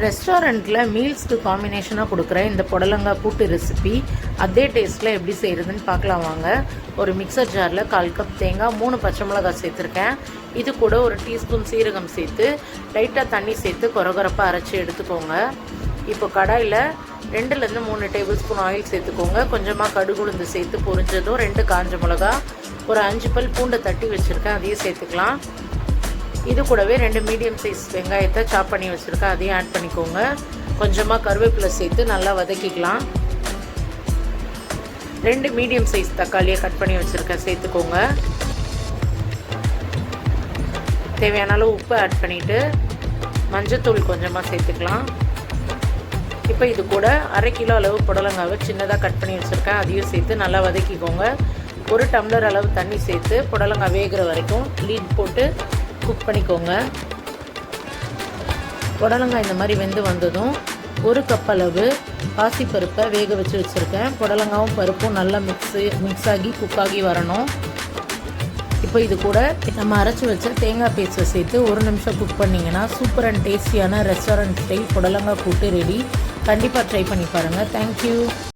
ரெஸ்டாரண்ட்டில் மீல்ஸ்க்கு காம்பினேஷனாக கொடுக்குற இந்த புடலங்காய் கூட்டு ரெசிபி அதே டேஸ்ட்டில் எப்படி செய்கிறதுன்னு பார்க்கலாம் வாங்க. ஒரு மிக்சர் ஜாரில் 1/4 கப் தேங்காய், 3 பச்சை மிளகாய் சேர்த்துருக்கேன். இது கூட ஒரு டீஸ்பூன் சீரகம் சேர்த்து லைட்டாக தண்ணி சேர்த்து கொரகொரப்பாக அரைச்சி எடுத்துக்கோங்க. இப்போ கடாயில் 2லேருந்து 3 டேபிள் ஸ்பூன் ஆயில் சேர்த்துக்கோங்க. கொஞ்சமாக கடுகுளுந்து சேர்த்து பொரிஞ்சதும் 2 காஞ்ச மிளகா, ஒரு 5 பல் பூண்டை தட்டி வச்சுருக்கேன், அதையும் சேர்த்துக்கலாம். இது கூடவே 2 மீடியம் சைஸ் வெங்காயத்தை சாப் பண்ணி வச்சுருக்கேன், அதையும் ஆட் பண்ணிக்கோங்க. கொஞ்சமாக கருவேப்பிலை சேர்த்து நல்லா வதக்கிக்கலாம். 2 மீடியம் சைஸ் தக்காளியை கட் பண்ணி வச்சுருக்கேன், சேர்த்துக்கோங்க. தேவையான அளவு உப்பு ஆட் பண்ணிவிட்டு மஞ்சத்தூள் கொஞ்சமாக சேர்த்துக்கலாம். இப்போ இது கூட 1/2 கிலோ அளவு புடலங்காவை சின்னதாக கட் பண்ணி வச்சுருக்கேன், அதையும் சேர்த்து நல்லா வதக்கிக்கோங்க. 1 டம்ளர் அளவு தண்ணி சேர்த்து புடலங்காய் வேகிற வரைக்கும் லீட் போட்டு குக் பண்ணிக்கோங்க. புடலங்காய் இந்த மாதிரி வெந்து வந்ததும் 1 கப் அளவு பாசிப்பருப்பை வேக வச்சு வச்சுருக்கேன். புடலங்காயும் பருப்பும் நல்லா மிக்ஸ் ஆகி குக் ஆகி வரணும். இப்போ இது கூட நம்ம அரைச்சி வச்ச தேங்காய் பேஸ்ட்டை சேர்த்து 1 நிமிஷம் குக் பண்ணிங்கன்னா சூப்பர் அண்ட் டேஸ்டியான ரெஸ்டாரண்ட் ஸ்டைல் புடலங்காய் கூட்டு ரெடி. கண்டிப்பாக ட்ரை பண்ணி பாருங்கள். தேங்க்யூ.